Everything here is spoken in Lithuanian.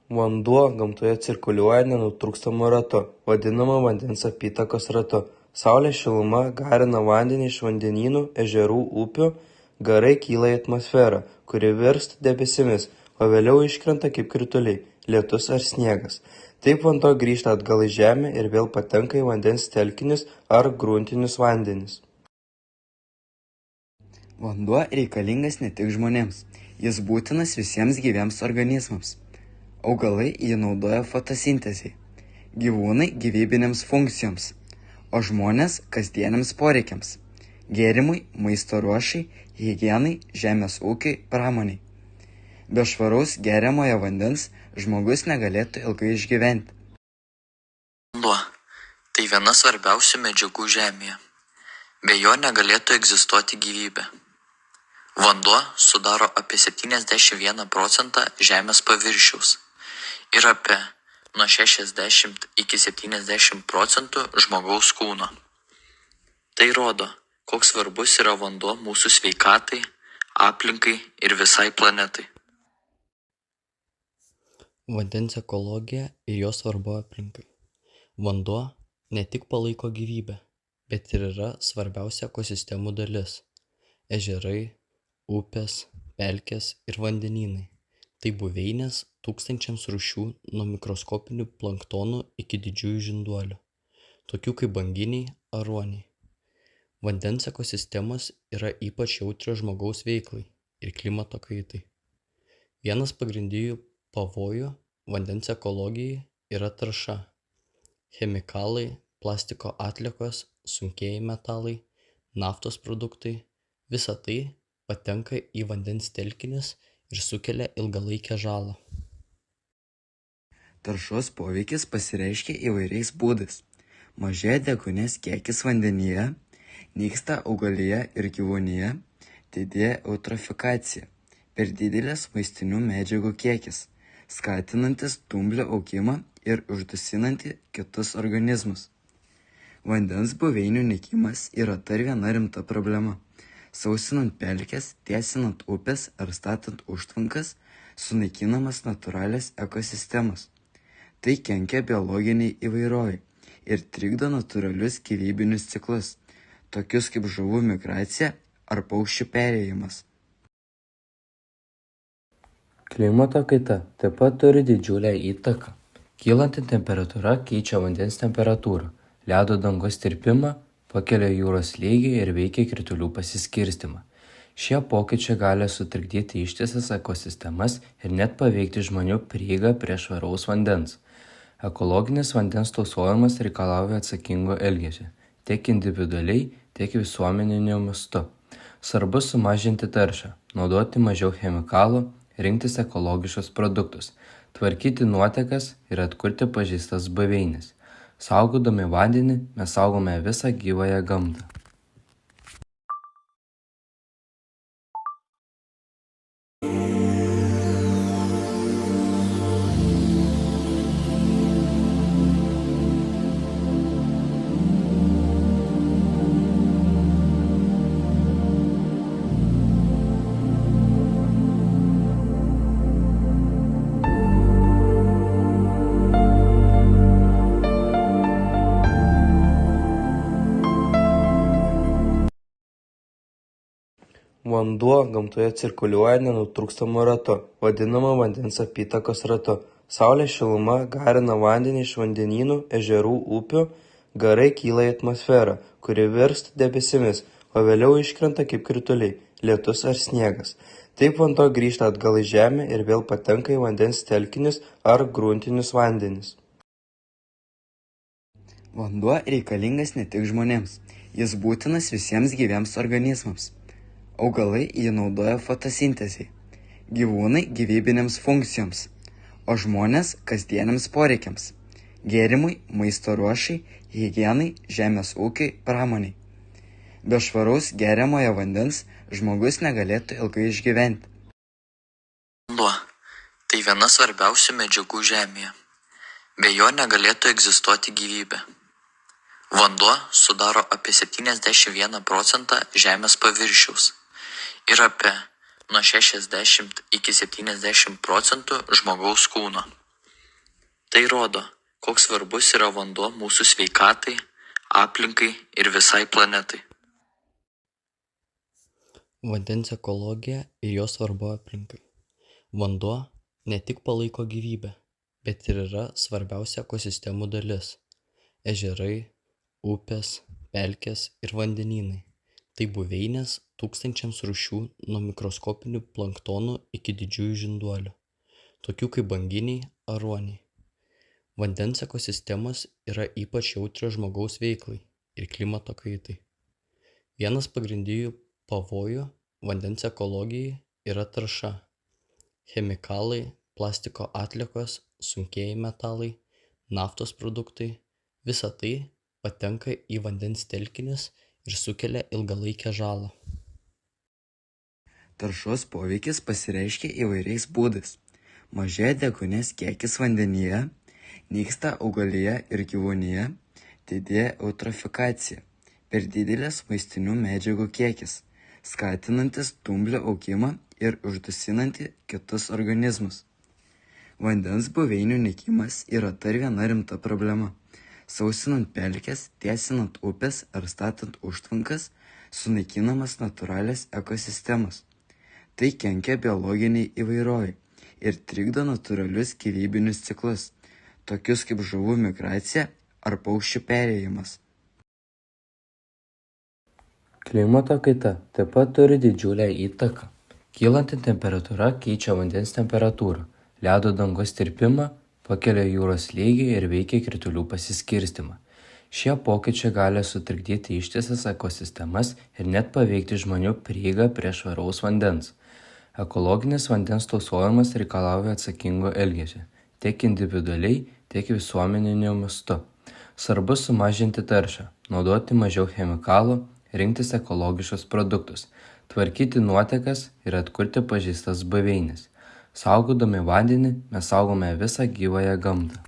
Vanduo gamtoje cirkuliuoja nenutrūkstamu ratu, vadinamu vandens apytakos ratu. Saulės šiluma garina vandenį iš vandenynų, ežerų, upių, garai kyla į atmosferą, kuri virsta debesimis, o vėliau iškrenta kaip krituliai, lietus ar sniegas. Taip vanduo grįžta atgal į žemę ir vėl patenka į vandens telkinius ar gruntinius vandenis. Vanduo reikalingas ne tik žmonėms, jis būtinas visiems gyviems organizmams. Augalai jį naudoja fotosintezei, gyvūnai gyvybinėms funkcijoms, o žmonės kasdieniams poreikiams – gėrimui, maisto ruošai, higienai, žemės ūkiui, pramoniai. Be švaraus geriamojo vandens žmogus negalėtų ilgai išgyventi. Vanduo – tai viena svarbiausių medžiagų žemėje. Be jo negalėtų egzistuoti gyvybė. Vanduo sudaro apie 71% žemės paviršiaus ir apie nuo 60 iki 70% žmogaus kūno. Tai rodo, koks svarbus yra vanduo mūsų sveikatai, aplinkai ir visai planetai. Vandens ekologija ir jo svarba aplinkai. Vanduo ne tik palaiko gyvybę, bet ir yra svarbiausia ekosistemų dalis. Ežerai, upės, pelkės ir vandenynai. Tai buveinės tūkstančiams rūšių nuo mikroskopinių planktonų iki didžiųjų žinduolių, tokių kaip banginiai ar ruoniai. Vandens ekosistemos yra ypač jautrios žmogaus veiklai ir klimato kaitai. Vienas pagrindinių pavojų vandens ekologijai yra tarša. Chemikalai, plastiko atliekos, sunkieji metalai, naftos produktai – visa tai patenka į vandens telkinius ir sukelia ilgalaikę žalą. Taršos poveikis pasireiškia įvairiais būdais. Mažėja deguonies kiekis vandenyje, nyksta augalija ir gyvūnija, didėja eutrofikacija, per didelis maistinių medžiagų kiekis, skatinantis dumblių augimą ir uždusinanti kitus organizmus. Vandens buveinių nykimas yra dar viena rimta problema. Sausinant pelkes, tiesinant upės ar statant užtvankas, sunaikinamas natūralios ekosistemos. Tai kenkia biologiniai įvairovei ir trikdo natūralius gyvybinius ciklus, tokius kaip žuvų migracija ar paukščių perėjimas. Klimato kaita taip pat turi didžiulę įtaką. Kylanti temperatūra keičia vandens temperatūrą, ledo dangos tirpimą, pakelia jūros lygį ir veikia kritulių pasiskirstymą. Šie pokyčiai gali sutrikdyti ištisas ekosistemas ir net paveikti žmonių prieigą prie švaraus vandens. Ekologinis vandens tausojimas reikalauja atsakingo elgesio, tiek individualiai, tiek visuomeniniu mastu. Svarbu sumažinti taršą, naudoti mažiau chemikalų, rinktis ekologiškus produktus, tvarkyti nuotekas ir atkurti pažeistas buveines. Saugodami vandenį mes saugome visą gyvąją gamtą. Vanduo gamtoje cirkuliuoja nenutrūkstamu ratu, vadinamu vandens apytakos ratu. Saulės šiluma garina vandenį iš vandenynų, ežerų, upių, garai kyla į atmosferą, kuri virsta debesimis, o vėliau iškrenta kaip krituliai, lietus ar sniegas. Taip vanduo grįžta atgal į žemę ir vėl patenka į vandens telkinius ar gruntinius vandenis. Vanduo reikalingas ne tik žmonėms, jis būtinas visiems gyviems organizmams. Augalai jį naudoja fotosintezei, gyvūnai gyvybinėms funkcijoms, o žmonės kasdieniams poreikiams – gėrimui, maisto ruošai, higienai, žemės ūkiui, pramoniai. Be švaraus geriamojo vandens žmogus negalėtų ilgai išgyventi. Vanduo – tai viena svarbiausių medžiagų žemėje. Be jo negalėtų egzistuoti gyvybė. Vanduo sudaro apie 71% žemės paviršiaus ir apie nuo 60 iki 70% žmogaus kūno. Tai rodo, koks svarbus yra vanduo mūsų sveikatai, aplinkai ir visai planetai. Vandens ekologija ir jo svarba aplinkai. Vanduo ne tik palaiko gyvybę, bet ir yra svarbiausia ekosistemų dalis. Ežerai, upės, pelkės ir vandenynai. Tai buveinės tūkstančiams rūšių nuo mikroskopinių planktonų iki didžiųjų žinduolių, tokių kaip banginiai ar ruoniai. Vandens ekosistemos yra ypač jautrios žmogaus veiklai ir klimato kaitai. Vienas pagrindinių pavojų vandens ekologijai yra tarša. Chemikalai, plastiko atliekos, sunkieji metalai, naftos produktai – visa tai patenka į vandens telkinius ir sukelia ilgalaikę žalą. Taršos poveikis pasireiškia įvairiais būdais. Mažėja deguonies kiekis vandenyje, nyksta augalija ir gyvūnija, didėja eutrofikacija, per didelis maistinių medžiagų kiekis, skatinantis dumblių augimą ir uždusinanti kitus organizmus. Vandens buveinių nykimas yra dar viena rimta problema. Sausinant pelkes, tiesinant upės ar statant užtvankas, sunaikinamas natūralios ekosistemos. Tai kenkia biologiniai įvairovei ir trikdo natūralius gyvybinius ciklus, tokius kaip žuvų migracija ar paukščių perėjimas. Klimato kaita taip pat turi didžiulę įtaką. Kylanti temperatūra keičia vandens temperatūrą, ledo dangos tirpimą, pakelia jūros lygį ir veikia kritulių pasiskirstimą. Šie pokyčiai gali sutrikdyti ištisas ekosistemas ir net paveikti žmonių prieigą prie švaraus vandens. Ekologinis vandens tausojimas reikalauja atsakingo elgesio, tiek individualiai, tiek visuomeniniu mastu. Svarbu sumažinti taršą, naudoti mažiau chemikalų, rinktis ekologiškus produktus, tvarkyti nuotekas ir atkurti pažeistas buveines. Saugodami vandenį mes saugome visą gyvąją gamtą.